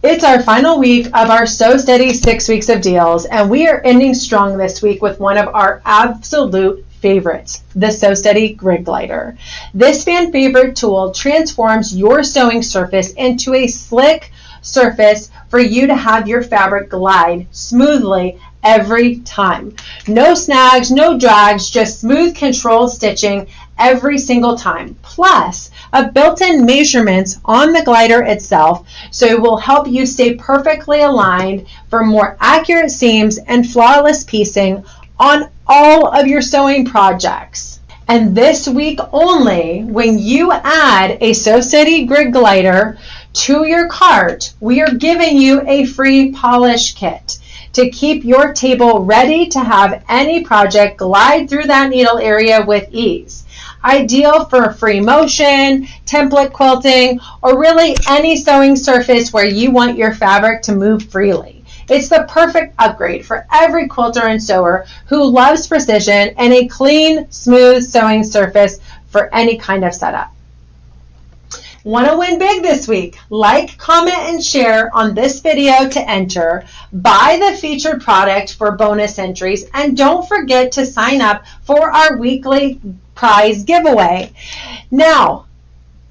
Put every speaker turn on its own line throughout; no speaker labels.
It's our final week of our So Steady 6 weeks of deals, and we are ending strong this week with one of our absolute favorites, the So Steady Grid Glider. This fan favorite tool transforms your sewing surface into a slick surface for you to have your fabric glide smoothly every time. No snags, no drags, just smooth controlled stitching every single time. Plus, a built-in measurements on the glider itself, so it will help you stay perfectly aligned for more accurate seams and flawless piecing on all of your sewing projects. And this week only, when you add a So Steady Grid Glider to your cart, we are giving you a free polish kit to keep your table ready to have any project glide through that needle area with ease. Ideal for free motion, template quilting, or really any sewing surface where you want your fabric to move freely. It's the perfect upgrade for every quilter and sewer who loves precision and a clean, smooth sewing surface for any kind of setup. Want to win big this week? Like, comment, and share on this video to enter. Buy the featured product for bonus entries, and don't forget to sign up for our weekly prize giveaway. Now,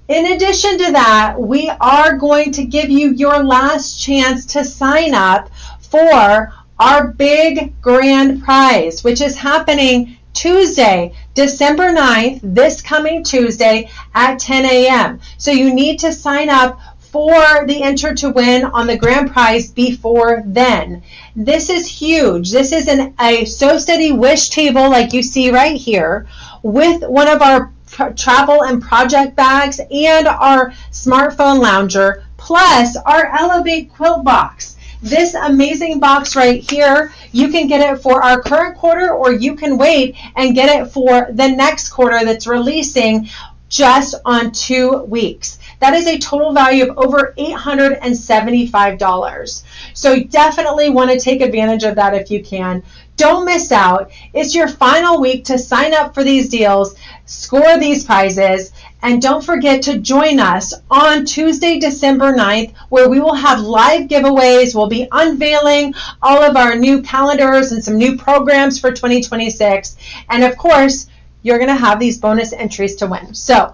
in addition to that, we are going to give you your last chance to sign up for our big grand prize, which is happening Tuesday, December 9th, this coming Tuesday at 10 a.m. So you need to sign up for the enter to win on the grand prize before then. This is huge. This is a So Steady wish table like you see right here with one of our travel and project bags and our smartphone lounger, plus our Elevate quilt box. This amazing box right here, you can get it for our current quarter, or you can wait and get it for the next quarter that's releasing just on 2 weeks. That is a total value of over $875. So definitely want to take advantage of that if you can. Don't miss out. It's your final week to sign up for these deals, score these prizes, and don't forget to join us on Tuesday, December 9th, where we will have live giveaways. We'll be unveiling all of our new calendars and some new programs for 2026. And of course, you're going to have these bonus entries to win. So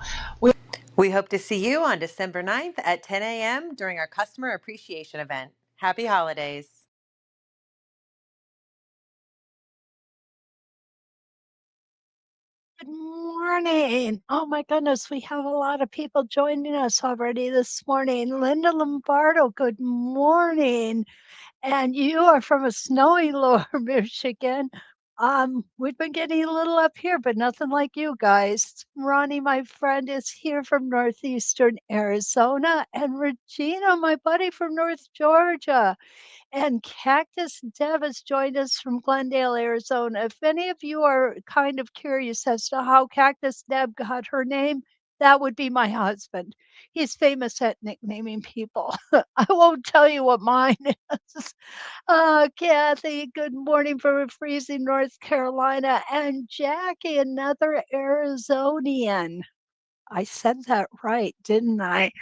we hope to see you on December 9th at 10 a.m. during our customer appreciation event. Happy holidays.
Good morning. Oh my goodness, we have a lot of people joining us already this morning. Linda Lombardo, good morning. And you are from a snowy lower Michigan. We've been getting a little up here, but nothing like you guys. Ronnie, my friend, is here from northeastern Arizona, and Regina, my buddy from North Georgia. And Cactus Deb has joined us from Glendale, Arizona. If any of you are kind of curious as to how Cactus Deb got her name, that would be my husband. He's famous at nicknaming people. I won't tell you what mine is. Kathy, good morning from freezing North Carolina. And Jackie, another Arizonian. I said that right, didn't I?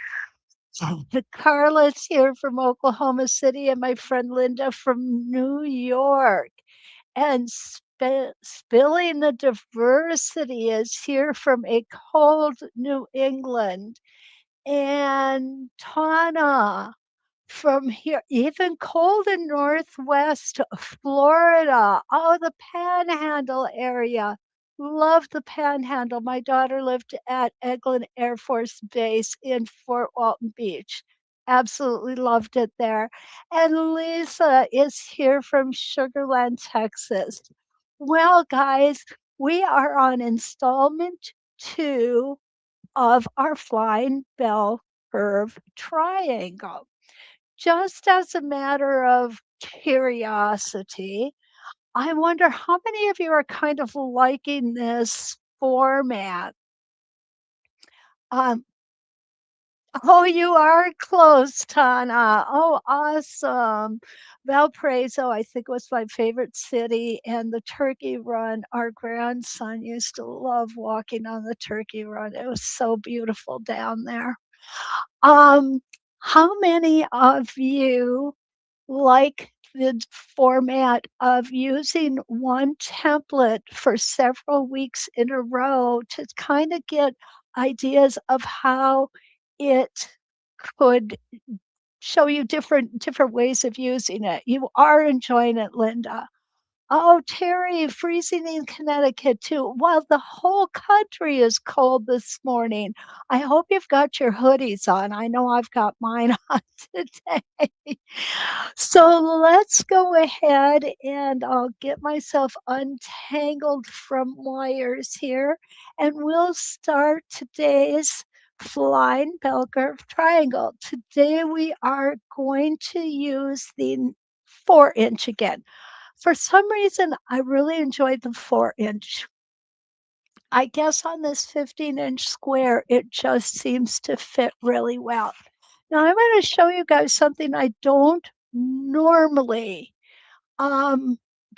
Carla's here from Oklahoma City, and my friend Linda from New York. And Spilling the Diversity is here from a cold New England. And Tana from here, even cold in Northwest Florida. Oh, the Panhandle area. Love the Panhandle. My daughter lived at Eglin Air Force Base in Fort Walton Beach. Absolutely loved it there. And Lisa is here from Sugarland, Texas. Well, guys, we are on installment 2 of our Flying Bell Curve Triangle. Just as a matter of curiosity, I wonder how many of you are kind of liking this format? Um, oh, you are close, Tana. Oh, awesome. Valparaiso, I think, was my favorite city, and the Turkey Run. Our grandson used to love walking on the Turkey Run. It was so beautiful down there. Um, How many of you like the format of using one template for several weeks in a row to kind of get ideas of how it could show you different ways of using it? You are enjoying it, Linda. Oh, Terry, freezing in Connecticut too. Well, the whole country is cold this morning. I hope you've got your hoodies on. I know I've got mine on today. So let's go ahead and I'll get myself untangled from wires here and we'll start today's flying bell curve triangle. Today we are going to use the 4-inch again. For some reason, I really enjoyed the 4-inch. I guess on this 15-inch square, it just seems to fit really well. Now, I'm going to show you guys something I don't normally.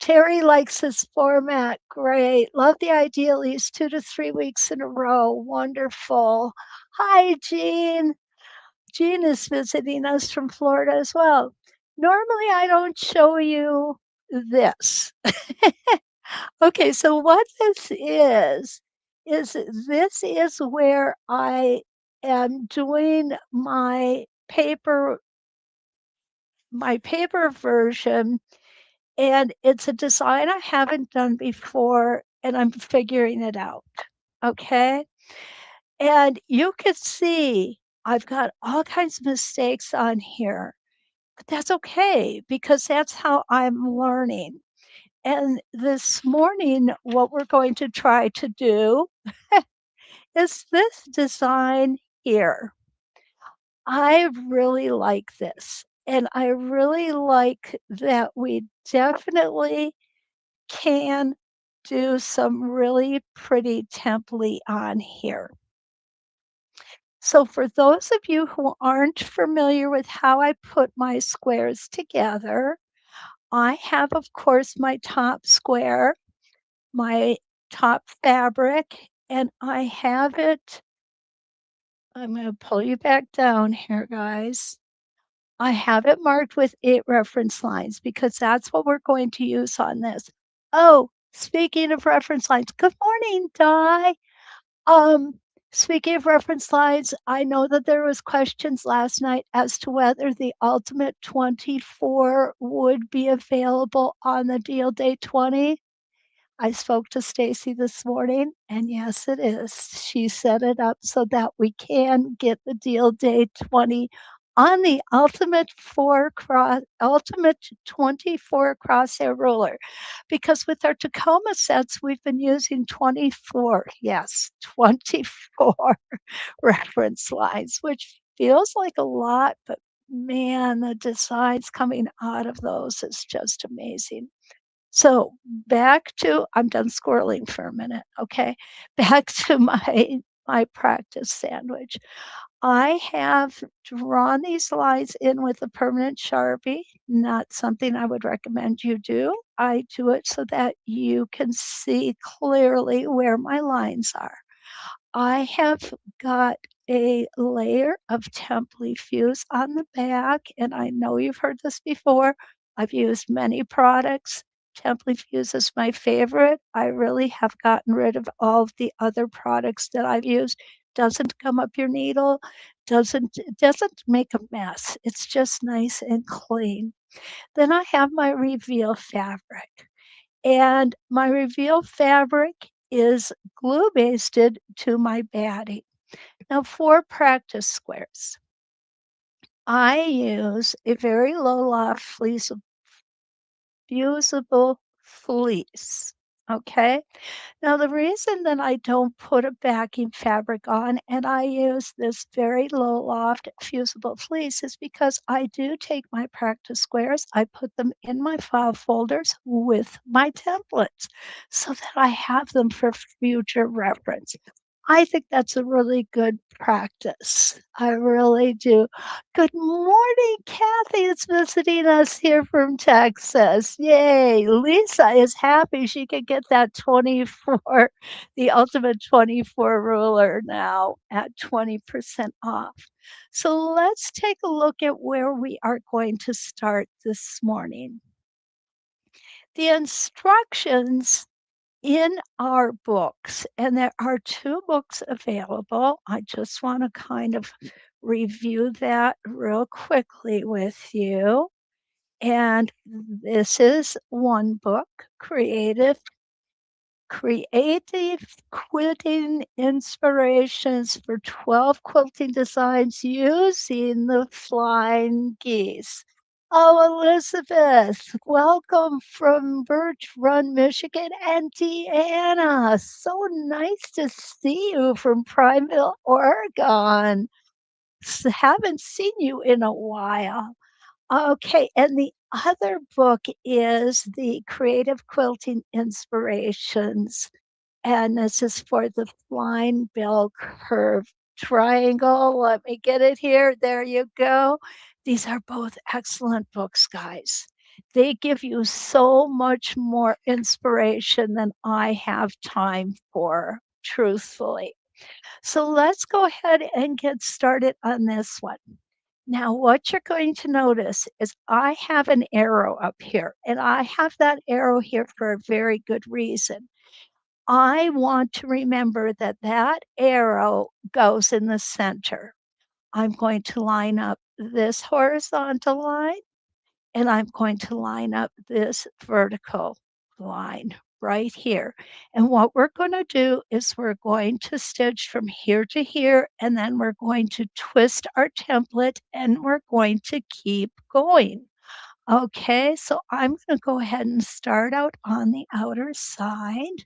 Terry likes this format. Great. Love the idea at least 2 to 3 weeks in a row. Wonderful. Hi, Jean. Jean is visiting us from Florida as well. Normally, I don't show you this. Okay, so what is this is where I am doing my paper version, and it's a design I haven't done before, and I'm figuring it out. Okay, and you can see I've got all kinds of mistakes on here, but that's okay because that's how I'm learning. And this morning, what we're going to try to do is this design here. I really like this. And I really like that we definitely can do some really pretty templee on here. So for those of you who aren't familiar with how I put my squares together, I have, of course, my top square, my top fabric, and I have it. I'm going to pull you back down here, guys. I have it marked with 8 reference lines because that's what we're going to use on this. Oh, speaking of reference lines, good morning, Di. Um, Speaking of reference lines, I know that there was questions last night as to whether the Ultimate 24 would be available on the deal day 20. I spoke to Stacy this morning, and yes, it is. She set it up so that we can get the deal day 20 on the Ultimate 24 crosshair ruler. Because with our Tacoma sets, we've been using 24, yes, 24 reference lines, which feels like a lot, but man, the designs coming out of those is just amazing. So back to I'm done squirreling for a minute, okay? Back to my practice sandwich. I have drawn these lines in with a permanent Sharpie, not something I would recommend you do. I do it so that you can see clearly where my lines are. I have got a layer of templee fuse on the back, and I know you've heard this before. I've used many products. Templee fuse is my favorite. I really have gotten rid of all of the other products that I've used. Doesn't come up your needle, doesn't make a mess. It's just nice and clean. Then I have my reveal fabric. And my reveal fabric is glue basted to my batting. Now for practice squares, I use a very low loft fusible fleece. Okay. Now, the reason that I don't put a backing fabric on and I use this very low loft fusible fleece is because I do take my practice squares, I put them in my file folders with my templates so that I have them for future reference. I think that's a really good practice. I really do. Good morning, Kathy is visiting us here from Texas. Yay. Lisa is happy she could get that 24, the ultimate 24 ruler now at 20% off. So let's take a look at where we are going to start this morning. The instructions in our books, and there are 2 books available. I just wanna kind of review that real quickly with you. And this is one book, Creative Quilting Inspirations for 12 Quilting Designs Using the Flying Geese. Oh, Elizabeth, welcome from Birch Run, Michigan, and Deanna. So nice to see you from Primeville, Oregon. Haven't seen you in a while. Okay, and the other book is the Creative Quilting Inspirations, and this is for the Flying Bell Curve Triangle. Let me get it here. There you go. These are both excellent books, guys. They give you so much more inspiration than I have time for, truthfully. So let's go ahead and get started on this one. Now, what you're going to notice is I have an arrow up here, and I have that arrow here for a very good reason. I want to remember that that arrow goes in the center. I'm going to line up this horizontal line, and I'm going to line up this vertical line right here. And what we're going to do is we're going to stitch from here to here, and then we're going to twist our template, and we're going to keep going. Okay, so I'm going to go ahead and start out on the outer side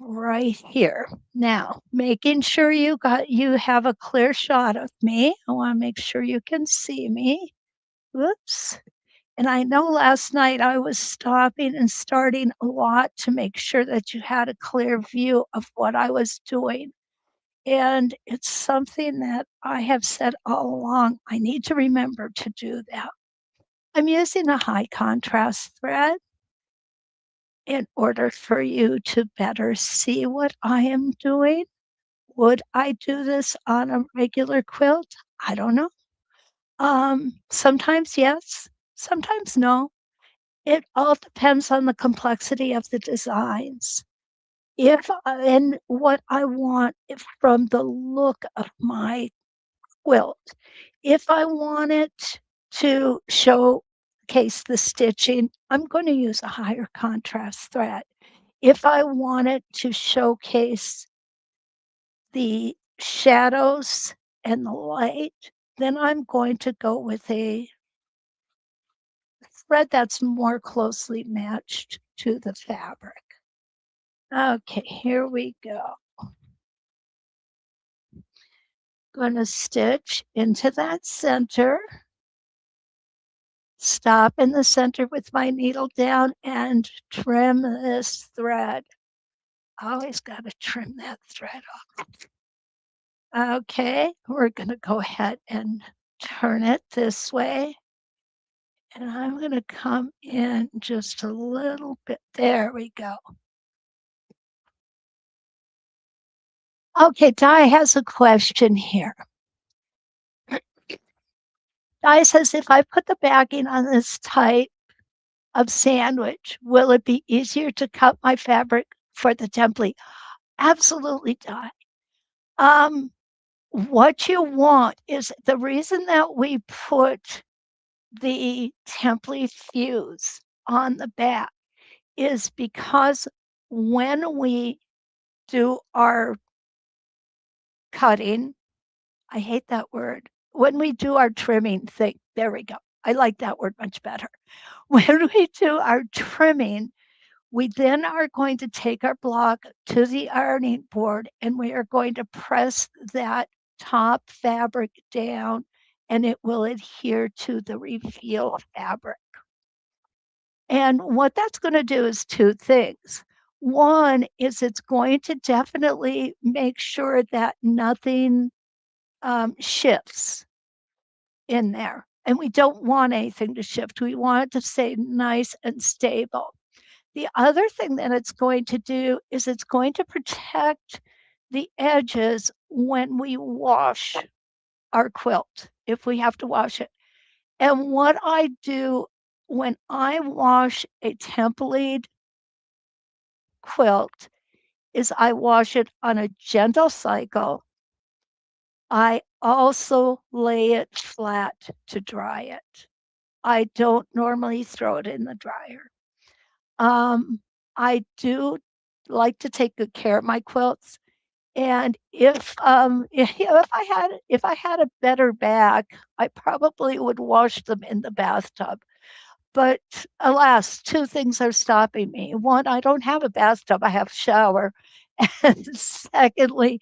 right here. Now, making sure you have a clear shot of me. I want to make sure you can see me. Whoops. And I know last night I was stopping and starting a lot to make sure that you had a clear view of what I was doing. And it's something that I have said all along. I need to remember to do that. I'm using a high contrast thread in order for you to better see what I am doing. Would I do this on a regular quilt? I don't know. Sometimes yes, sometimes no. It all depends on the complexity of the designs. If and what I want if from the look of my quilt. If I want it to showcase the stitching, I'm going to use a higher contrast thread. If I want it to showcase the shadows and the light, then I'm going to go with a thread that's more closely matched to the fabric. Okay, here we go. Gonna stitch into that center, stop in the center with my needle down and trim this thread. Always gotta trim that thread off. Okay, we're gonna go ahead and turn it this way. And I'm gonna come in just a little bit. There we go. Okay, Di has a question here. Di says, if I put the backing on this type of sandwich, will it be easier to cut my fabric for the templee? Absolutely, Di. What you want is the reason that we put the templee fuse on the back is because when we do our cutting, I hate that word. When we do our trimming thing, there we go. I like that word much better. When we do our trimming, we then are going to take our block to the ironing board and we are going to press that top fabric down and it will adhere to the reveal fabric. And what that's going to do is 2 things. One is it's going to definitely make sure that nothing shifts in there. And we don't want anything to shift. We want it to stay nice and stable. The other thing that it's going to do is it's going to protect the edges when we wash our quilt, if we have to wash it. And what I do when I wash a templee quilt is I wash it on a gentle cycle. I also lay it flat to dry it. I don't normally throw it in the dryer. Um, I do like to take good care of my quilts. And if I had a better bag, I probably would wash them in the bathtub. But alas, two things are stopping me. One, I don't have a bathtub, I have a shower. And secondly,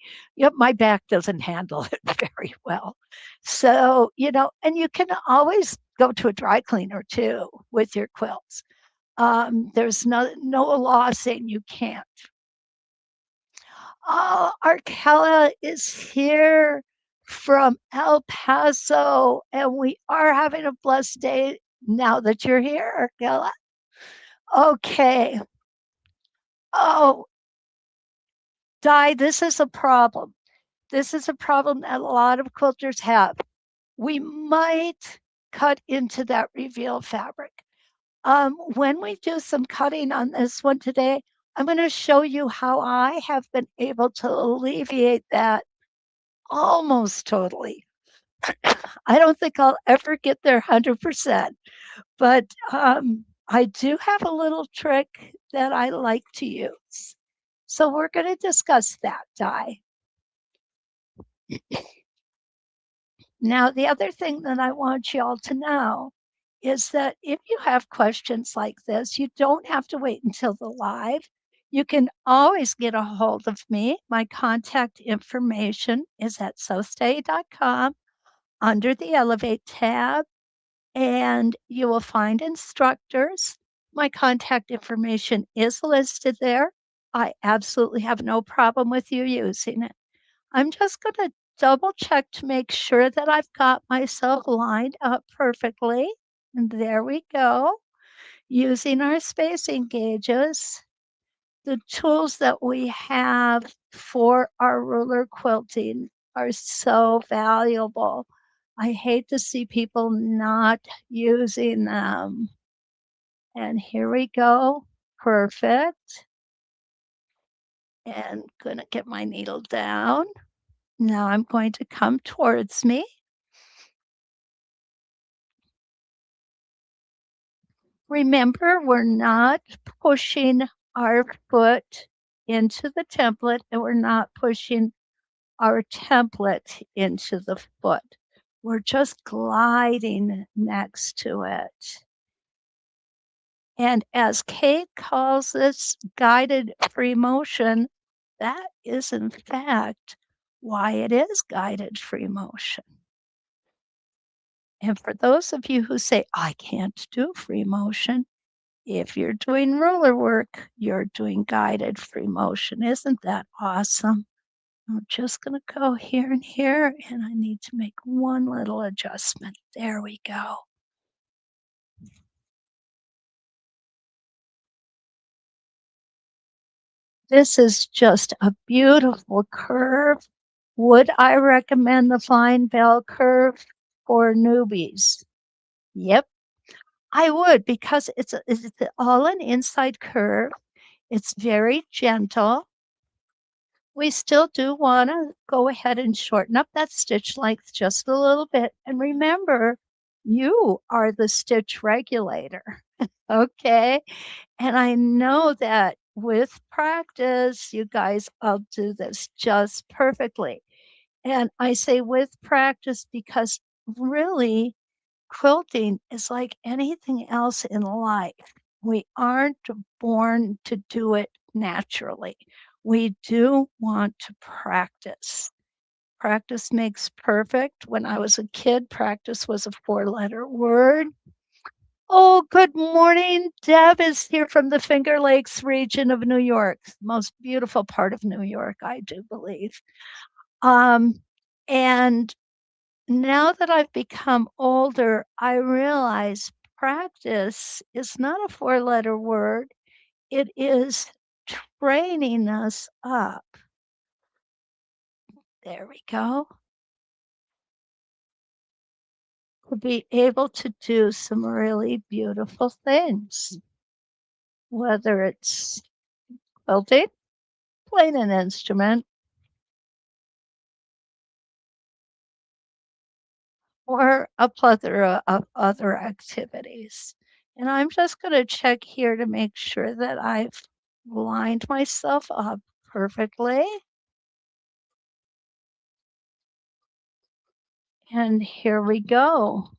my back doesn't handle it very well. So, and you can always go to a dry cleaner too with your quilts. There's no law saying you can't. Oh, Arkella is here from El Paso, and we are having a blessed day now that you're here, Arkella. Okay. Oh, Di, this is a problem. This is a problem that a lot of quilters have. We might cut into that reveal fabric. When we do some cutting on this one today, I'm going to show you how I have been able to alleviate that almost totally. I don't think I'll ever get there 100%, but I do have a little trick that I like to use. So we're going to discuss that, Di. Now, the other thing that I want y'all to know is that if you have questions like this, you don't have to wait until the live. You can always get a hold of me. My contact information is at sewsteady.com under the Elevate tab, and you will find instructors. My contact information is listed there. I absolutely have no problem with you using it. I'm just going to double check to make sure that I've got myself lined up perfectly. And there we go. Using our spacing gauges, the tools that we have for our ruler quilting are so valuable. I hate to see people not using them. And here we go. Perfect. And going to get my needle down. Now I'm going to come towards me. Remember, we're not pushing our foot into the template, and we're not pushing our template into the foot. We're just gliding next to it. And as Kate calls this guided free motion, that is in fact why it is guided free motion. And for those of you who say, I can't do free motion, if you're doing ruler work, you're doing guided free motion. Isn't that awesome? I'm just going to go here and here, and I need to make one little adjustment. There we go. This is just a beautiful curve. Would I recommend the fine bell curve for newbies? Yep, I would, because it's all an inside curve. It's very gentle. We still do want to go ahead and shorten up that stitch length just a little bit. And remember, you are the stitch regulator, okay? And I know that with practice, you guys will do this just perfectly. And I say with practice because really, quilting is like anything else in life. We aren't born to do it naturally. We do want to practice. Practice makes perfect. When I was a kid, practice was a 4-letter word. Oh, good morning. Deb is here from the Finger Lakes region of New York, most beautiful part of New York, I do believe. Um, and now that I've become older, I realize practice is not a four-letter word. It is training us up. There we go. To be able to do some really beautiful things, whether it's quilting, playing an instrument, or a plethora of other activities. And I'm just going to check here to make sure that I've lined myself up perfectly. And here we go.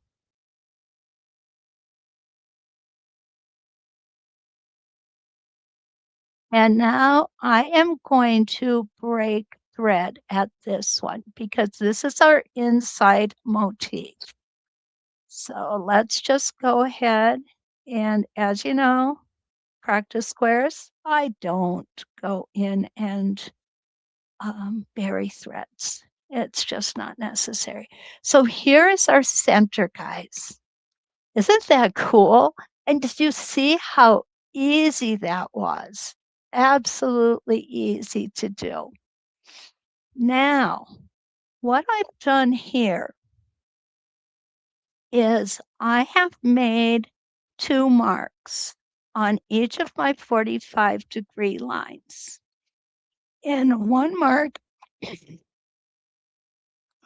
And now I am going to break thread at this one because this is our inside motif. So let's just go ahead and, as you know, practice squares. I don't go in and bury threads. It's just not necessary. So here is our center, guys. Isn't that cool? And did you see how easy that was? Absolutely easy to do. Now, what I've done here is I have made 2 marks on each of my 45-degree lines. And one mark,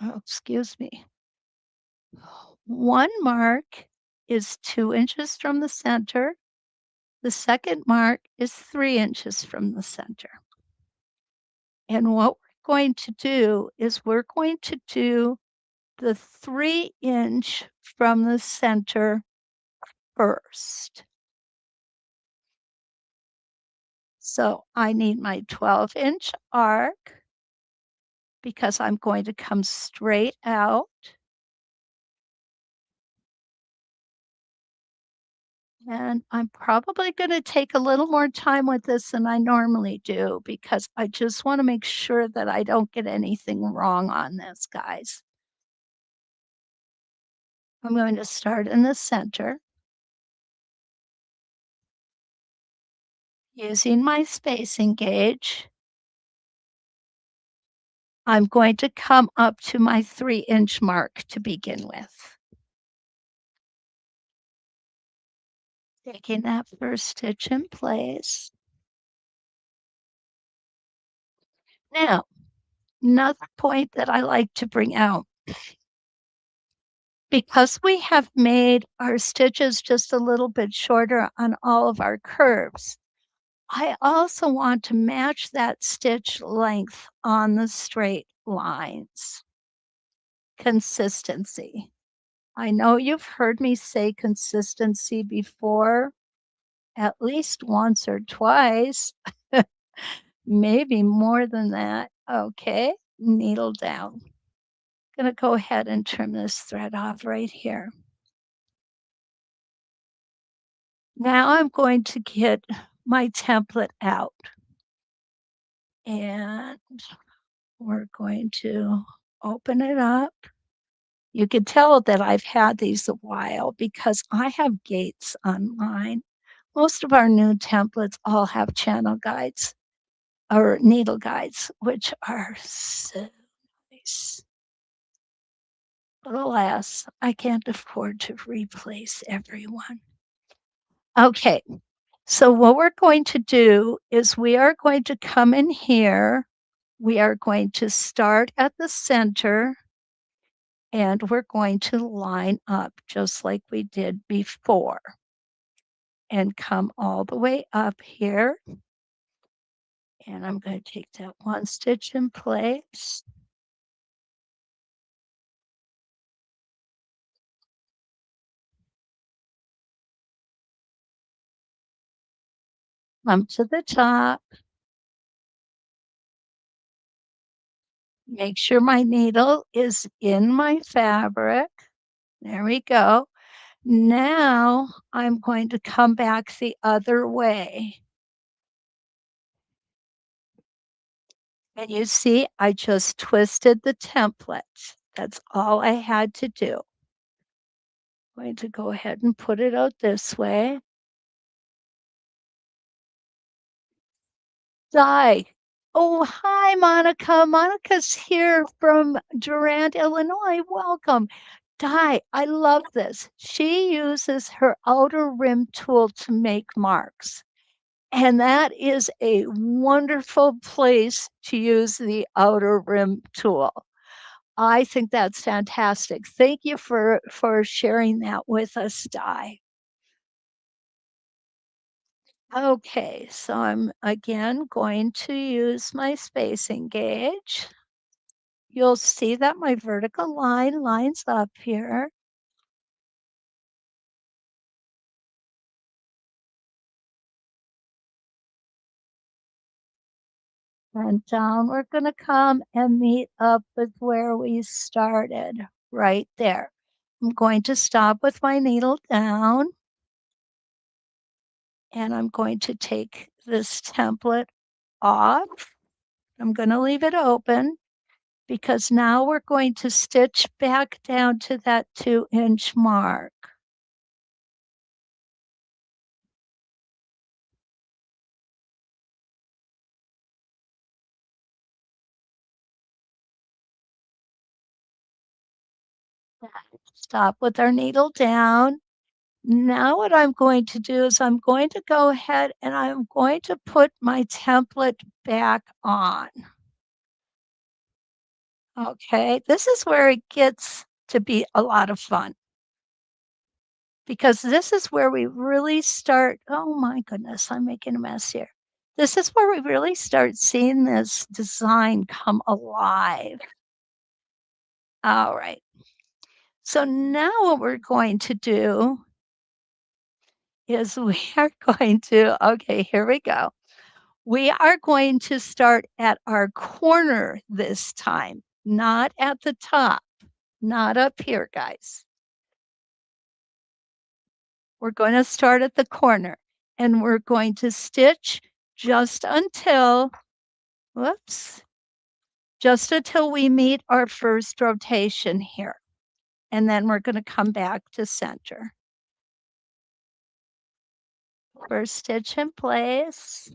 oh, excuse me, one mark is 2 inches from the center. The second mark is 3 inches from the center. And what we're going to do is we're going to do the 3-inch from the center first. So I need my 12-inch arc because I'm going to come straight out. And I'm probably going to take a little more time with this than I normally do because I just want to make sure that I don't get anything wrong on this, guys. I'm going to start in the center using my spacing gauge. I'm going to come up to my 3-inch mark to begin with. Taking that first stitch in place. Now, another point that I like to bring out, because we have made our stitches just a little bit shorter on all of our curves, I also want to match that stitch length on the straight lines. Consistency. I know you've heard me say consistency before, at least once or twice, maybe more than that. Okay, needle down. Going to go ahead and trim this thread off right here. Now I'm going to get my template out. And we're going to open it up. You can tell that I've had these a while because I have gates on mine. Most of our new templates all have channel guides or needle guides, which are so nice. But alas, I can't afford to replace everyone. Okay, so what we're going to do is we are going to come in here. We are going to start at the center and we're going to line up just like we did before and come all the way up here. And I'm going to take that one stitch in place. Come to the top. Make sure my needle is in my fabric. There we go. Now I'm going to come back the other way. And you see, I just twisted the template. That's all I had to do. I'm going to go ahead and put it out this way. Di. Oh, hi, Monica. Monica's here from Durant, Illinois. Welcome. Di, I love this. She uses her outer rim tool to make marks. And that is a wonderful place to use the outer rim tool. I think that's fantastic. Thank you for sharing that with us, Di. Okay, so I'm again going to use my spacing gauge. You'll see that my vertical line lines up here. And down we're going to come and meet up with where we started, right there. I'm going to stop with my needle down. And I'm going to take this template off. I'm going to leave it open because now we're going to stitch back down to that 2-inch mark. Stop with our needle down. Now what I'm going to do is I'm going to go ahead and I'm going to put my template back on. Okay, this is where it gets to be a lot of fun because this is where we really start. Oh my goodness, I'm making a mess here. This is where we really start seeing this design come alive. All right. So now what we're going to do is we are going to, okay, here we go. We are going to start at our corner this time, not at the top, not up here, guys. We're going to start at the corner and we're going to stitch just until, whoops, just until we meet our first rotation here. And then we're going to come back to center. First stitch in place.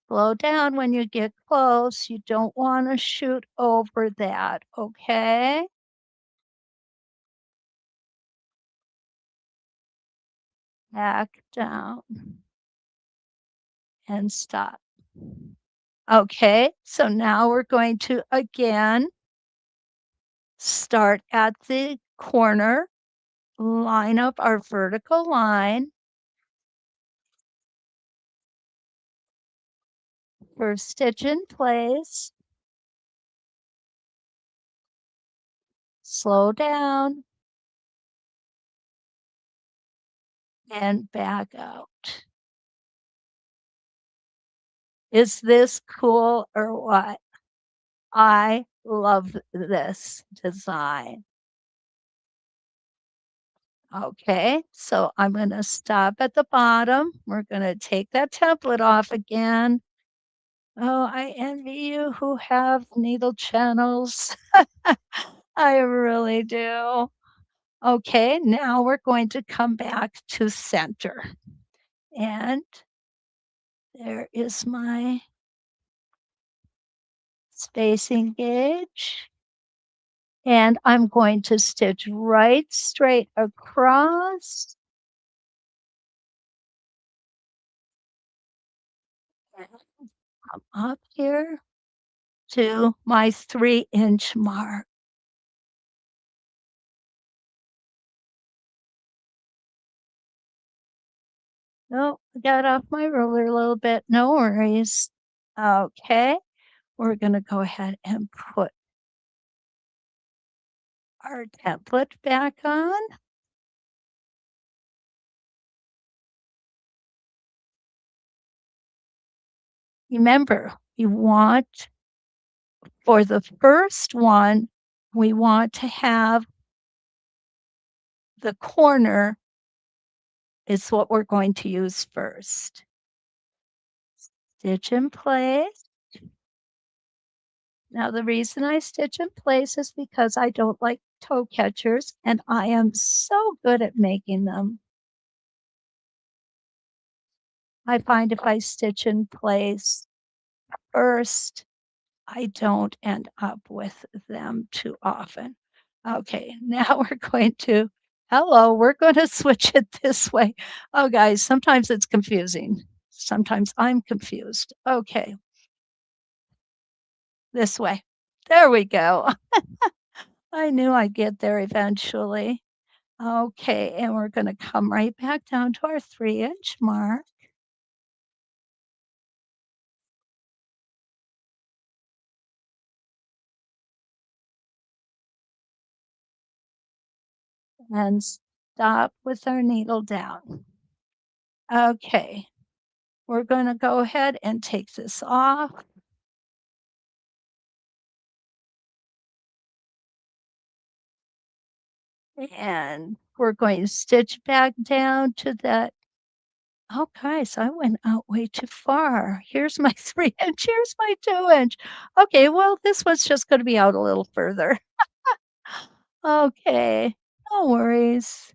Slow down when you get close. You don't want to shoot over that, okay? Back down and stop. Okay, so now we're going to again start at the corner, line up our vertical line. First stitch in place. Slow down and back out. Is this cool or what? I love this design. Okay, so I'm going to stop at the bottom. We're going to take that template off again. Oh, I envy you who have needle channels. I really do. Okay, now we're going to come back to center. And there is my spacing gauge. And I'm going to stitch right straight across. Come up here to my 3-inch mark. Oh, I got off my ruler a little bit. No worries. Okay, we're going to go ahead and put our template back on. Remember, you want, for the first one, we want to have the corner is what we're going to use first. Stitch in place. Now, the reason I stitch in place is because I don't like toe catchers, and I am so good at making them. I find if I stitch in place first, I don't end up with them too often. Okay, now we're going to switch it this way. Oh, guys, sometimes it's confusing. Sometimes I'm confused. Okay, this way. There we go. I knew I'd get there eventually. Okay, and we're going to come right back down to our 3-inch mark. And stop with our needle down. Okay, we're going to go ahead and take this off. And we're going to stitch back down to that. Oh, guys, I went out way too far. Here's my 3-inch, here's my 2-inch. Okay, well, this one's just going to be out a little further. Okay, no worries.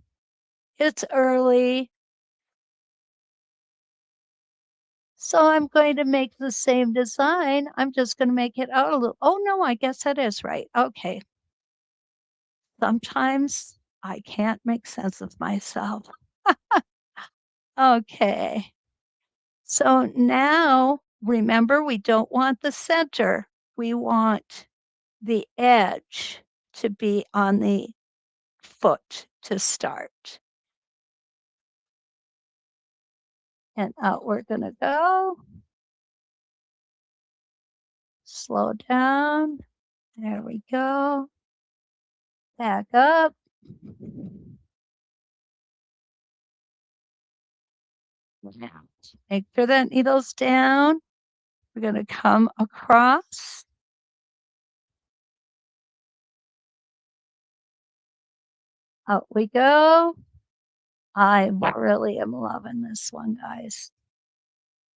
It's early. So I'm going to make the same design. I'm just going to make it out a little. Oh, no, I guess that is right. Okay. Sometimes I can't make sense of myself. Okay. So now remember, we don't want the center. We want the edge to be on the foot to start. And out we're going to go. Slow down. There we go. Back up. Make sure that needle's down. We're going to come across. Out we go. I really am loving this one, guys.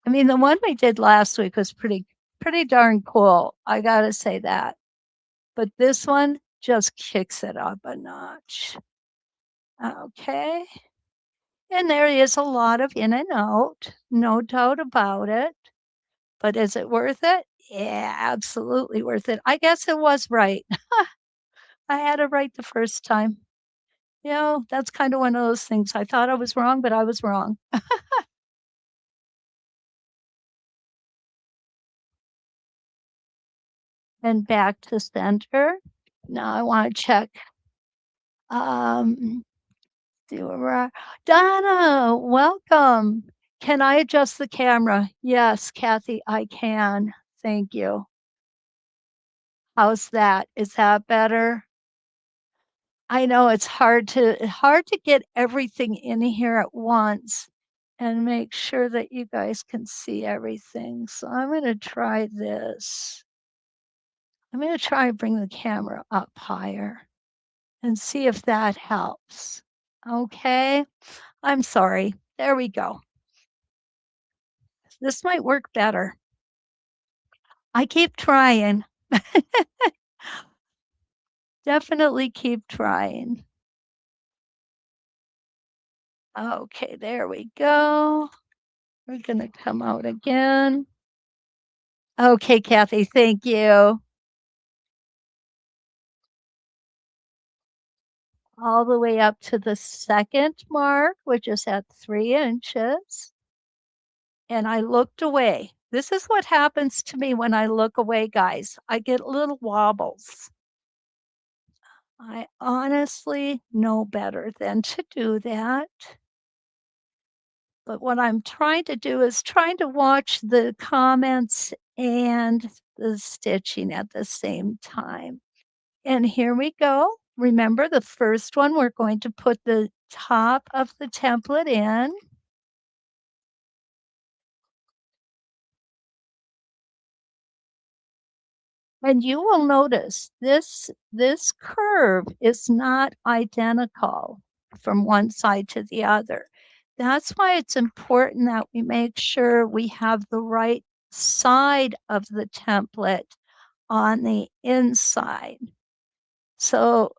I mean, the one we did last week was pretty darn cool. I got to say that. But this one just kicks it up a notch. Okay. And there is a lot of in and out, no doubt about it. But is it worth it? Yeah, absolutely worth it. I guess it was right. I had it right the first time. You know, that's kind of one of those things. I thought I was wrong, but I was wrong. And back to center. Now I want to check. Donna, welcome. Can I adjust the camera? Yes, Kathy, I can. Thank you. How's that? Is that better? I know it's hard to get everything in here at once and make sure that you guys can see everything. So I'm going to try this. I'm going to try and bring the camera up higher and see if that helps. Okay. I'm sorry. There we go. This might work better. I keep trying. Definitely keep trying. Okay, there we go. We're going to come out again. Okay, Kathy, thank you. All the way up to the second mark, which is at 3 inches. And I looked away. This is what happens to me when I look away, guys. I get little wobbles. I honestly know better than to do that. But what I'm trying to do is trying to watch the comments and the stitching at the same time. And here we go. Remember the first one, we're going to put the top of the template in. And you will notice this curve is not identical from one side to the other. That's why it's important that we make sure we have the right side of the template on the inside. So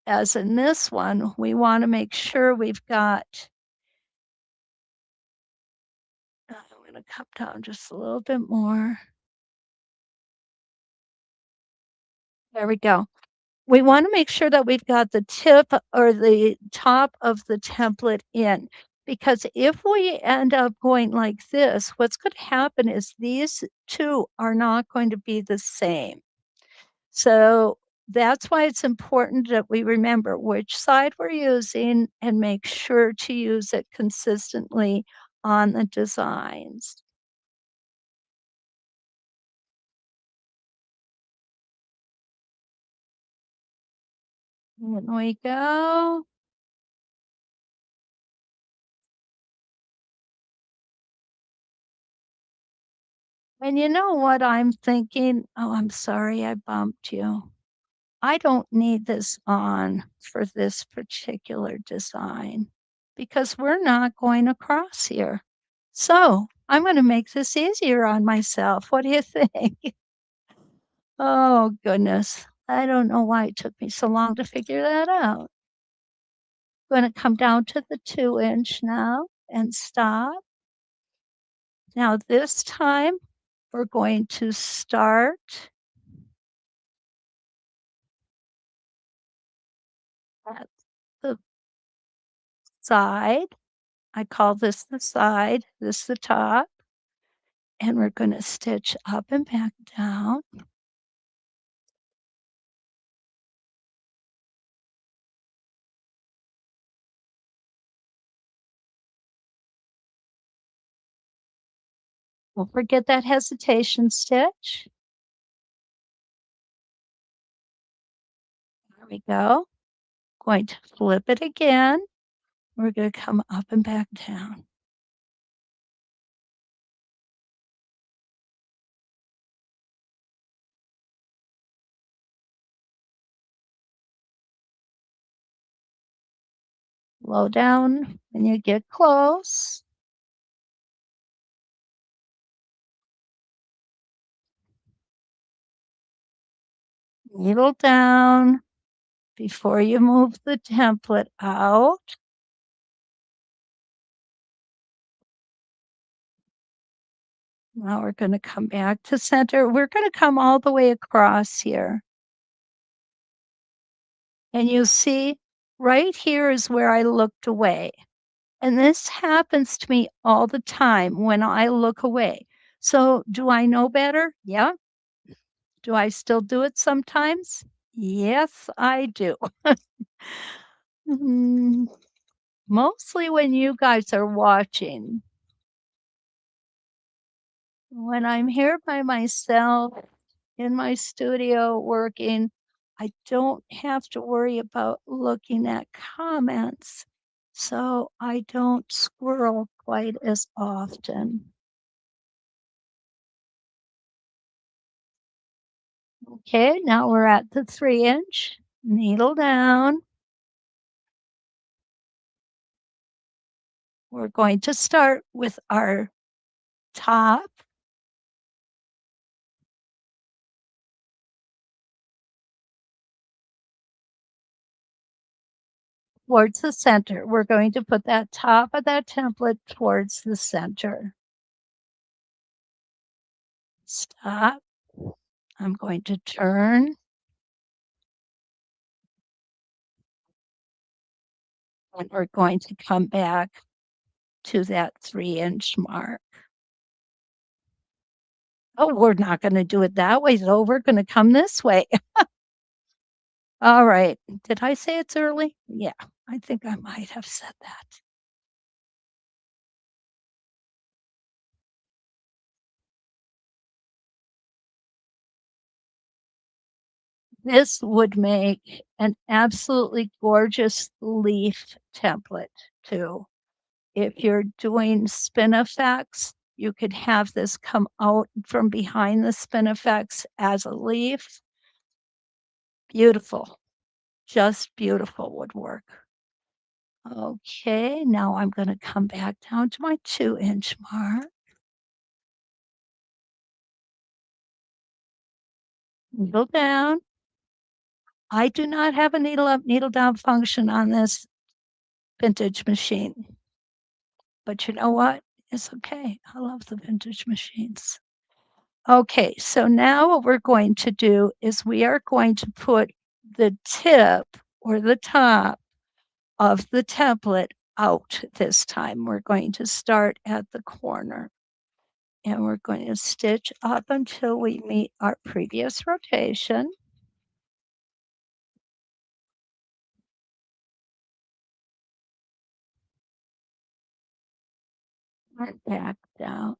as in this one, we want to make sure we've got, I'm going to come down just a little bit more. There we go. We want to make sure that we've got the tip or the top of the template in, because if we end up going like this, what's going to happen is these two are not going to be the same. So that's why it's important that we remember which side we're using and make sure to use it consistently on the designs. In we go. And you know what I'm thinking? Oh, I'm sorry I bumped you. I don't need this on for this particular design because we're not going across here. So I'm going to make this easier on myself. What do you think? Oh, goodness. I don't know why it took me so long to figure that out. I'm going to come down to the 2-inch now and stop. Now this time we're going to start at the side. I call this the side, this the top, and we're going to stitch up and back down. Don't forget that hesitation stitch. There we go. Going to flip it again. We're going to come up and back down. Low down when you get close. Needle down before you move the template out. Now we're going to come back to center. We're going to come all the way across here. And you see right here is where I looked away. And this happens to me all the time when I look away. So do I know better? Yeah. Do I still do it sometimes? Yes, I do. Mm, Mostly when you guys are watching. When I'm here by myself in my studio working, I don't have to worry about looking at comments. So I don't squirrel quite as often. Okay, now we're at the 3-inch. Needle down. We're going to start with our top. Towards the center. We're going to put that top of that template towards the center. Stop. I'm going to turn. And we're going to come back to that 3-inch mark. Oh, we're not going to do it that way, though. We're going to come this way. All right. Did I say it's early? Yeah, I think I might have said that. This would make an absolutely gorgeous leaf template too. If you're doing spin effects, You could have this come out from behind the spinifex as a leaf. Beautiful, just beautiful would work. Okay, now I'm going to come back down to my 2-inch mark. Needle down. I do not have a needle up, needle down function on this vintage machine. But you know what? It's okay. I love the vintage machines. Okay, so now what we're going to do is we are going to put the tip or the top of the template out this time. We're going to start at the corner and we're going to stitch up until we meet our previous rotation. And back down.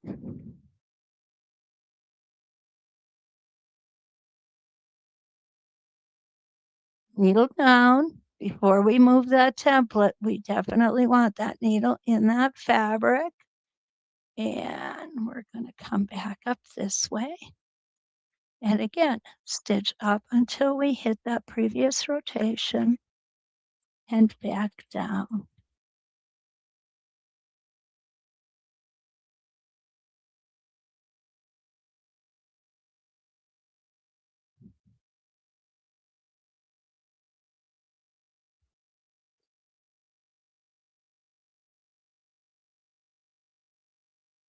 Needle down. Before we move that template, we definitely want that needle in that fabric. And we're going to come back up this way. And again, stitch up until we hit that previous rotation and back down.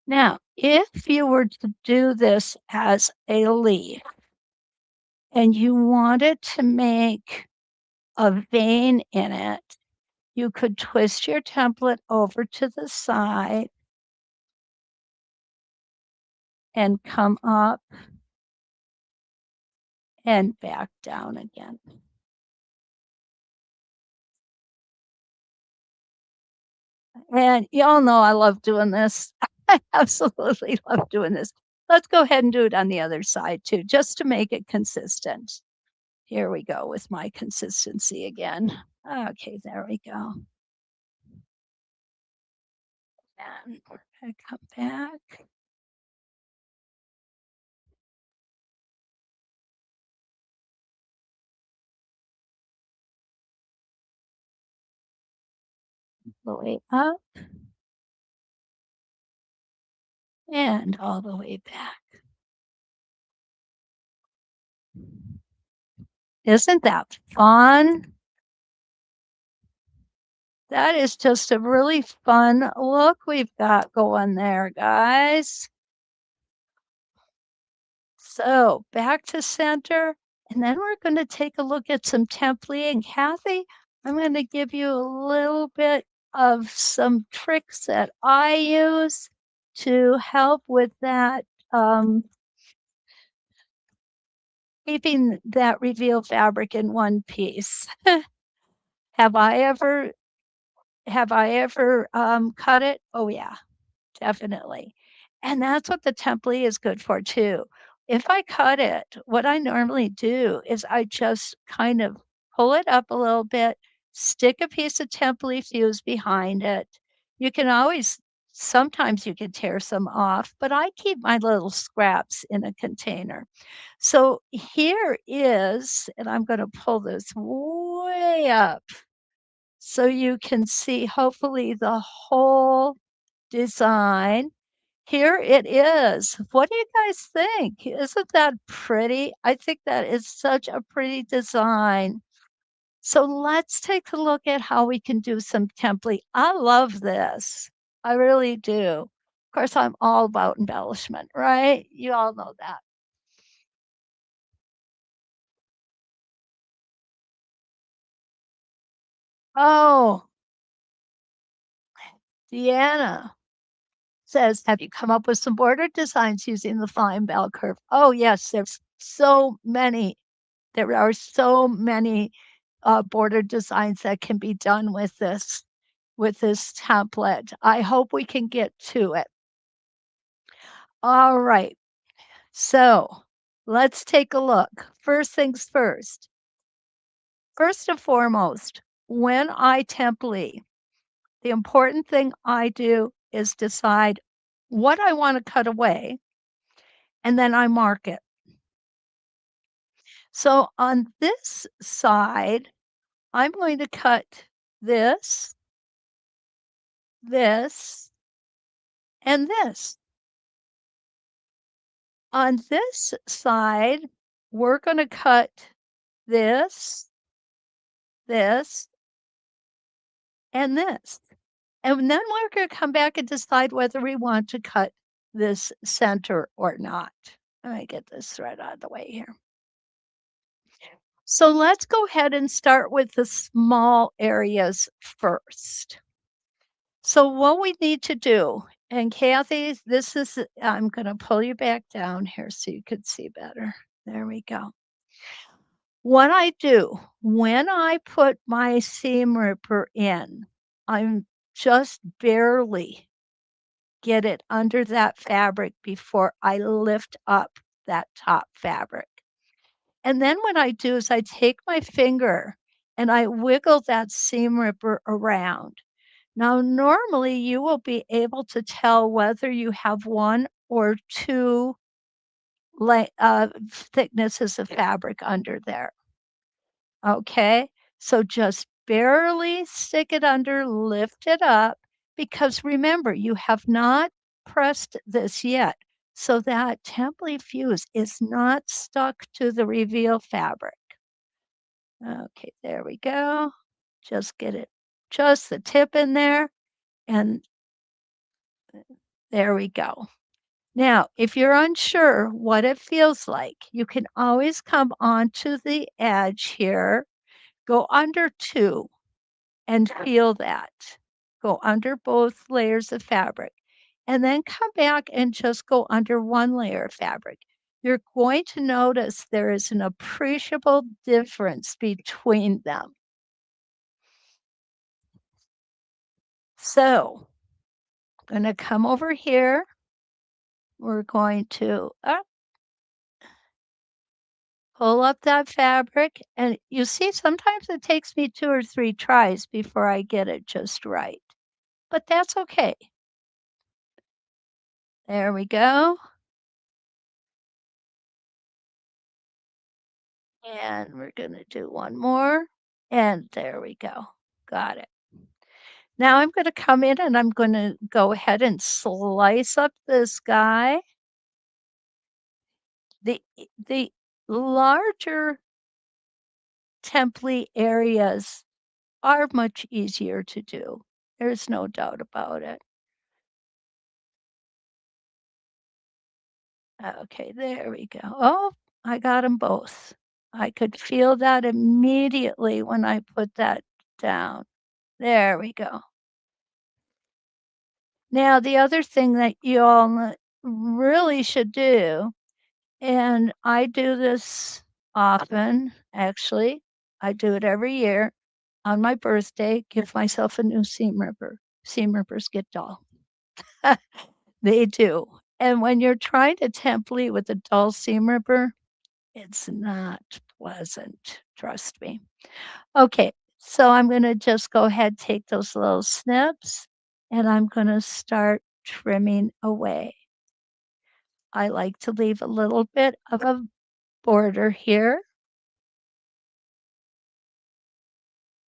Now, if you were to do this as a leaf and you wanted to make a vein in it, you could twist your template over to the side and come up and back down again. And y'all know I love doing this. I absolutely love doing this. Let's go ahead and do it on the other side too, just to make it consistent. Here we go with my consistency again. Okay, there we go. And we're going to come back. The way up and all the way back. Isn't that fun? That is just a really fun look we've got going there, guys. So back to center, and then we're going to take a look at some templee. And Kathy, I'm going to give you a little bit of some tricks that I use to help with that, keeping that reveal fabric in one piece. Have I ever cut it? Oh yeah, definitely. And that's what the templee is good for too. If I cut it, what I normally do is I just kind of pull it up a little bit, stick a piece of templee fuse behind it. You can always, sometimes you can tear some off, but I keep my little scraps in a container. So here is, and I'm going to pull this way up so you can see hopefully the whole design. Here it is. What do you guys think? Isn't that pretty? I think that is such a pretty design. So let's take a look at how we can do some templee. I love this. I really do. Of course, I'm all about embellishment, right? You all know that. Oh, Deanna says, have you come up with some border designs using the fine bell curve? Oh, yes, there's so many. There are so many border designs that can be done with this template. I hope we can get to it. All right. So let's take a look. First things first. First and foremost, when I templee, the important thing I do is decide what I want to cut away, and then I mark it. So on this side, I'm going to cut this, this, and this. On this side, we're going to cut this, this, and this. And then we're going to come back and decide whether we want to cut this center or not. Let me get this thread out of the way here. So let's go ahead and start with the small areas first. So what we need to do, and Kathy, this is, I'm going to pull you back down here so you can see better. There we go. What I do when I put my seam ripper in, I'm just barely get it under that fabric before I lift up that top fabric. And then what I do is I take my finger and I wiggle that seam ripper around. Now, normally you will be able to tell whether you have one or two thicknesses of fabric under there. Okay, so just barely stick it under, lift it up, because remember, you have not pressed this yet. So that templee fuse is not stuck to the reveal fabric. Okay, there we go. Just get it, just the tip in there, and there we go. Now, if you're unsure what it feels like, you can always come onto the edge here, go under two, and feel that. Go under both layers of fabric, and then come back and just go under one layer of fabric. You're going to notice there is an appreciable difference between them. So I'm going to come over here. We're going to pull up that fabric, and you see sometimes it takes me 2 or 3 tries before I get it just right, but that's okay. There we go. And we're going to do one more, and there we go. Got it. Now I'm going to come in and I'm going to go ahead and slice up this guy. The larger templee areas are much easier to do. There's no doubt about it. Okay, there we go. Oh, I got them both. I could feel that immediately when I put that down. There we go. Now, the other thing that you all really should do, and I do this often, actually, I do it every year on my birthday, give myself a new seam ripper. Seam rippers get dull. They do. And when you're trying to templee with a dull seam ripper, it's not pleasant, trust me. Okay, so I'm going to just go ahead, take those little snips, and I'm going to start trimming away. I like to leave a little bit of a border here.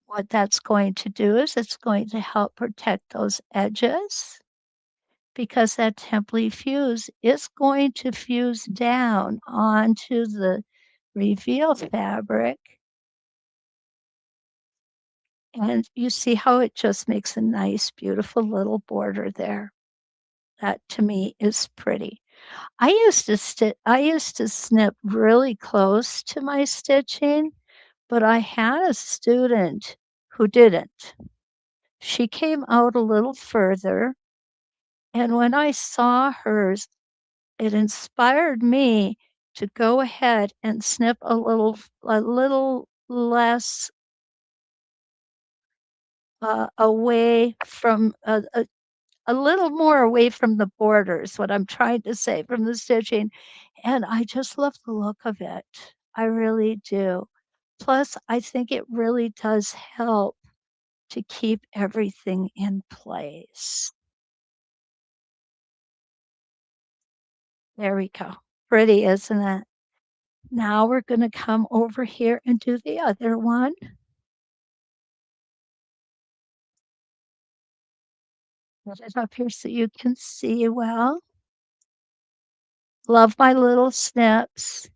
What that's going to do is it's going to help protect those edges, because that templee fuse is going to fuse down onto the reveal fabric. And you see how it just makes a nice, beautiful little border there. That to me is pretty. I used to snip really close to my stitching, but I had a student who didn't. She came out a little further, and when I saw hers, it inspired me to go ahead and snip a little less away from a little more away from the borders, what I'm trying to say, from the stitching. And I just love the look of it. I really do. Plus, I think it really does help to keep everything in place. There we go. Pretty, isn't it? Now we're going to come over here and do the other one. Put it up here so you can see well. Love my little snips.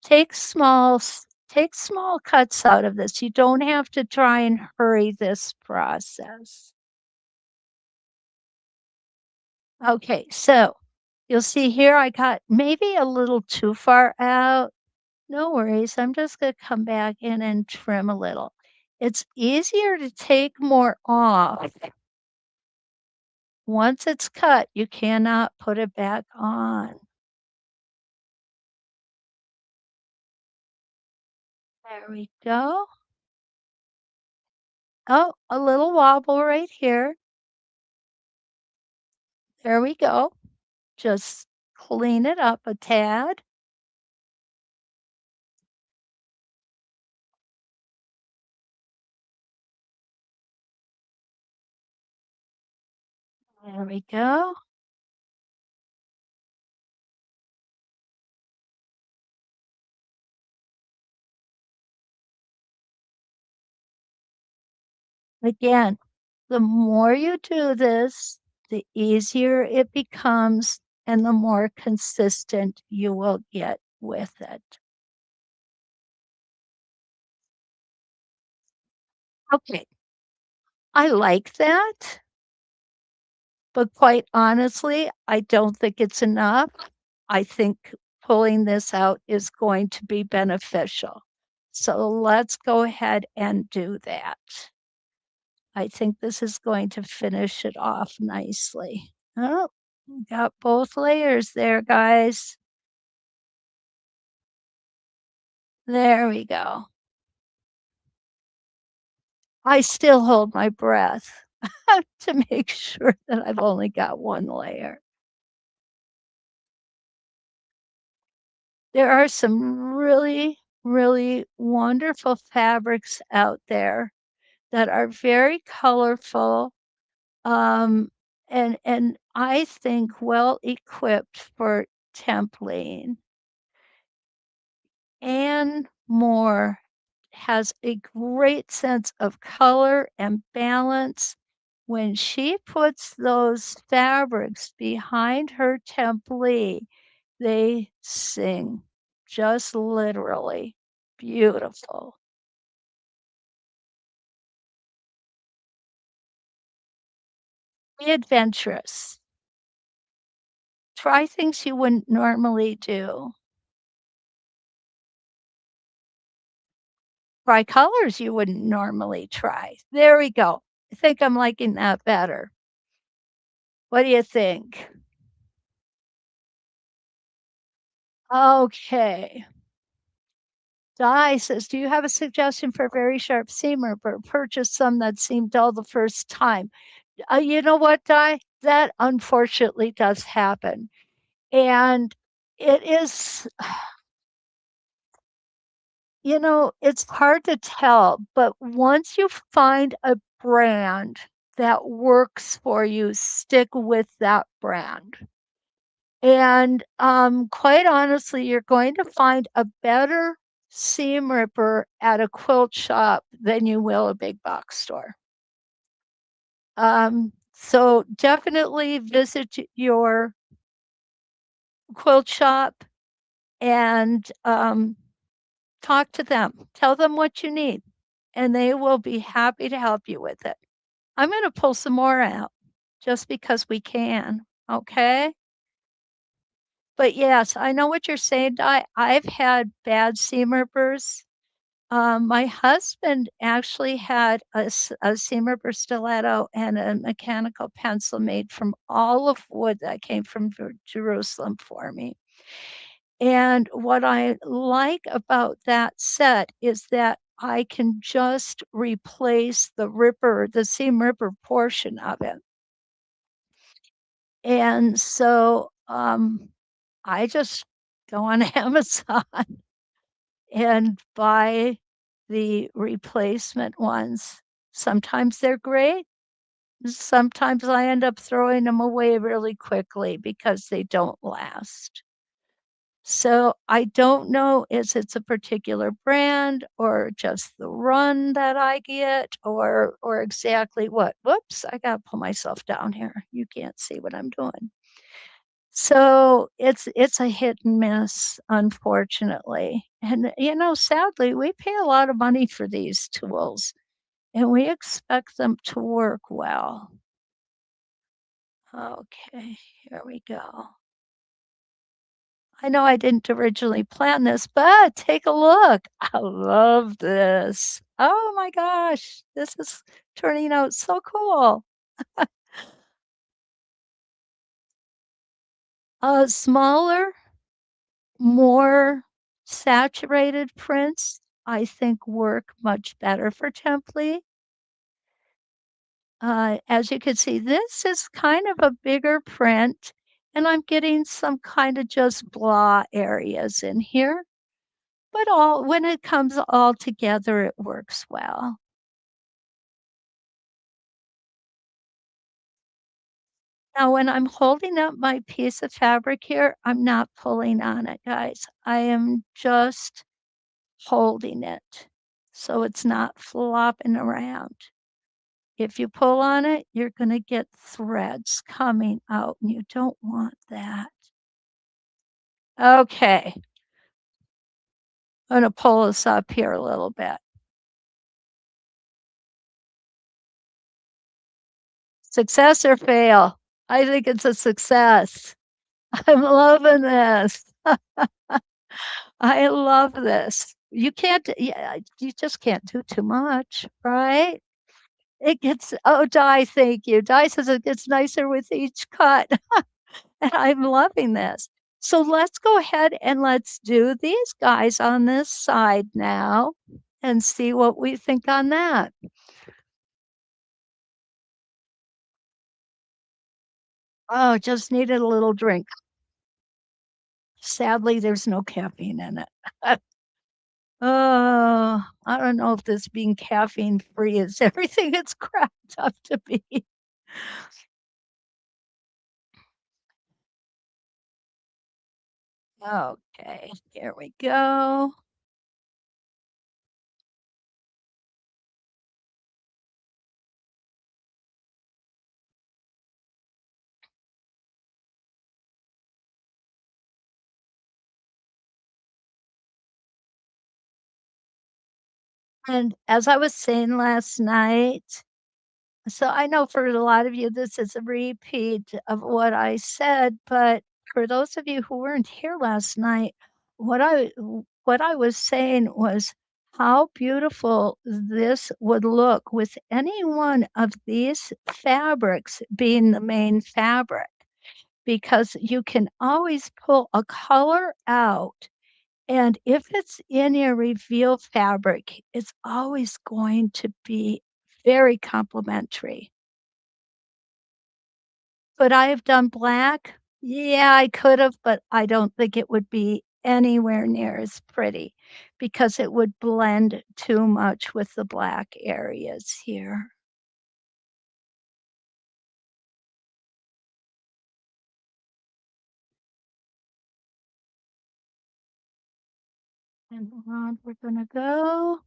Take small take small cuts out of this. You don't have to try and hurry this process. Okay, so you'll see here I got maybe a little too far out. No worries. I'm just going to come back in and trim a little. It's easier to take more off. Once it's cut, you cannot put it back on. There we go. Oh, a little wobble right here. There we go. Just clean it up a tad. There we go. Again, the more you do this, the easier it becomes and the more consistent you will get with it. Okay, I like that, but quite honestly, I don't think it's enough. I think pulling this out is going to be beneficial. So let's go ahead and do that. I think this is going to finish it off nicely. Oh, got both layers there, guys. There we go. I still hold my breath to make sure that I've only got one layer. There are some really, really wonderful fabrics out there that are very colorful, and I think well equipped for templing. And more has a great sense of color and balance. When she puts those fabrics behind her templee, they sing, just literally beautiful. Be adventurous. Try things you wouldn't normally do. Try colors you wouldn't normally try. There we go. I think I'm liking that better. What do you think? Okay. Di says, do you have a suggestion for a very sharp seam ripper? Purchase some that seemed dull the first time. You know what, Di? That unfortunately does happen. And it is, it's hard to tell, but once you find a brand that works for you, stick with that brand. And quite honestly, you're going to find a better seam ripper at a quilt shop than you will a big box store. So definitely visit your quilt shop and talk to them. Tell them what you need, and they will be happy to help you with it. I'm going to pull some more out just because we can. Okay. But yes, I know what you're saying. I've had bad seam rippers. My husband actually had a seam ripper stiletto and a mechanical pencil made from olive wood that came from Jerusalem for me. And what I like about that set is that I can just replace the seam ripper portion of it. And so I just go on Amazon and buy the replacement ones. Sometimes they're great, Sometimes I end up throwing them away really quickly because they don't last. So I don't know if it's a particular brand or just the run that I get or exactly what. Whoops, I gotta pull myself down here. You can't see what I'm doing. So it's a hit and miss, unfortunately. And sadly, we pay a lot of money for these tools and we expect them to work well. Okay, here we go. I know I didn't originally plan this, but take a look. I love this. Oh my gosh, this is turning out so cool. Smaller, more saturated prints, I think work much better for templee. As you can see, this is kind of a bigger print, and I'm getting some kind of just blah areas in here. But all when it comes all together, it works well. Now, when I'm holding up my piece of fabric here, I'm not pulling on it, guys. I am just holding it so it's not flopping around. If you pull on it, you're going to get threads coming out, and you don't want that. Okay, I'm going to pull this up here a little bit. Success or fail? I think it's a success. I'm loving this. I love this. You can't, yeah, you just can't do too much, right? It gets, oh, Di, thank you. Di says it gets nicer with each cut. And I'm loving this. So let's go ahead and let's do these guys on this side now and see what we think on that. Oh, just needed a little drink. Sadly, there's no caffeine in it. Oh, I don't know if this being caffeine free is everything it's cracked up to be. Okay, here we go. And as I was saying last night, so I know for a lot of you, this is a repeat of what I said, but for those of you who weren't here last night, what I was saying was how beautiful this would look with any one of these fabrics being the main fabric, because you can always pull a color out. And if it's in your reveal fabric, it's always going to be very complimentary. Could I have done black? Yeah, I could have, but I don't think it would be anywhere near as pretty because it would blend too much with the black areas here. And around we're gonna go.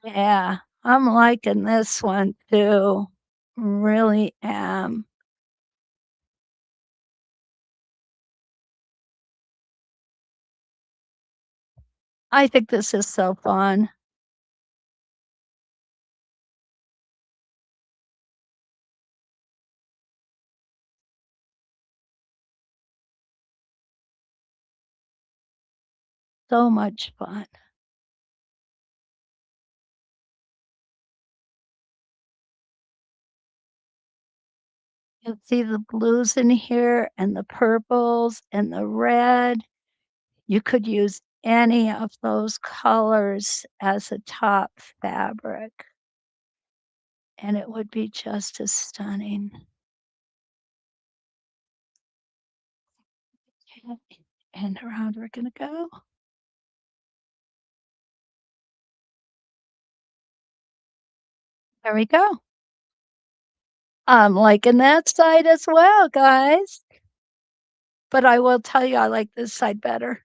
Yeah, I'm liking this one too. Really am. I think this is so fun. So much fun. You see the blues in here and the purples and the red. You could use any of those colors as a top fabric, and it would be just as stunning. And around we're going to go. There we go. I'm liking that side as well, guys. But I will tell you, I like this side better.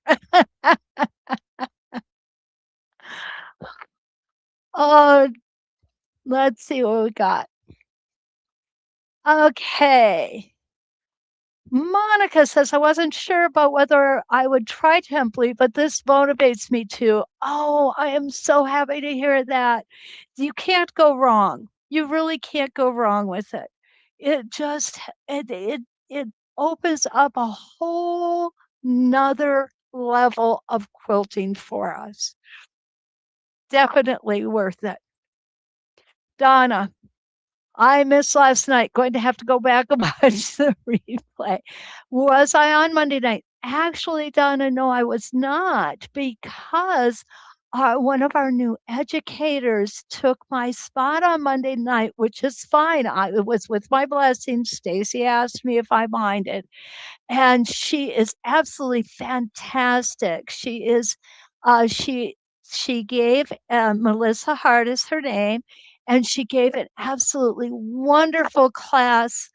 Oh, let's see what we got. Okay. Monica says, I wasn't sure about whether I would try templee, but this motivates me to. Oh, I am so happy to hear that. You can't go wrong. You really can't go wrong with it. It just it opens up a whole nother level of quilting for us. Definitely worth it. Donna, I missed last night. Going to have to go back and watch the replay. Was I on Monday night? Actually, Donna, no, I was not because one of our new educators took my spot on Monday night, which is fine. It was with my blessing. Stacy asked me if I minded, and she is absolutely fantastic. She gave Melissa Hart is her name, and she gave an absolutely wonderful class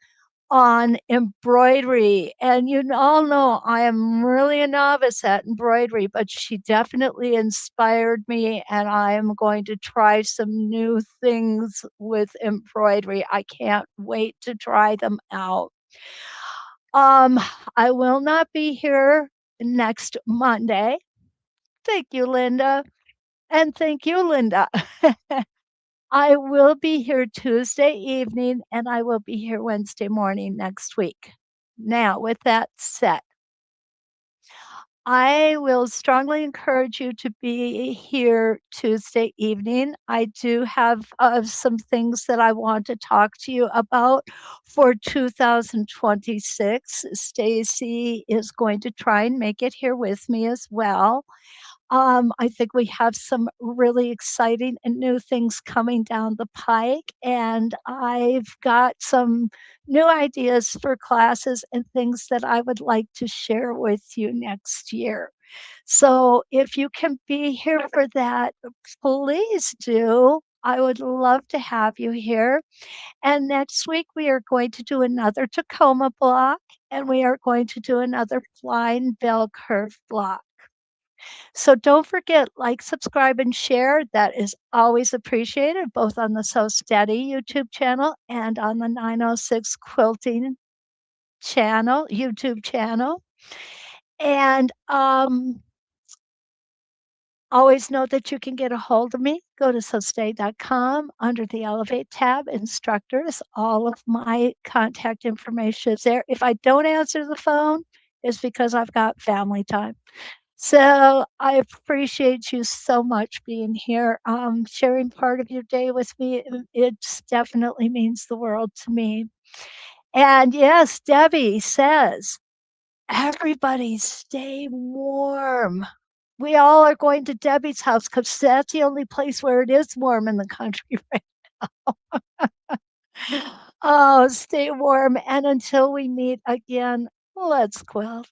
on embroidery. And you all know I am really a novice at embroidery, but she definitely inspired me, and I am going to try some new things with embroidery. I can't wait to try them out. Um, I will not be here next Monday. Thank you, Linda. And thank you, Linda. I will be here Tuesday evening and I will be here Wednesday morning next week. Now, with that said, I will strongly encourage you to be here Tuesday evening. I do have some things that I want to talk to you about for 2026. Stacy is going to try and make it here with me as well. I think we have some really exciting and new things coming down the pike, and I've got some new ideas for classes and things that I would like to share with you next year. So if you can be here for that, please do. I would love to have you here. And next week, we are going to do another Tacoma block, and we are going to do another flying bell curve block. So don't forget, like, subscribe, and share. That is always appreciated, both on the So Steady YouTube channel and on the 906 Quilting channel, YouTube channel. And always know that you can get a hold of me. Go to sostay.com under the Elevate tab, Instructors. All of my contact information is there. If I don't answer the phone, it's because I've got family time. So I appreciate you so much being here, sharing part of your day with me. It definitely means the world to me. And yes, Debbie says, everybody stay warm. We all are going to Debbie's house because that's the only place where it is warm in the country right now. Oh, stay warm. And until we meet again, let's quilt.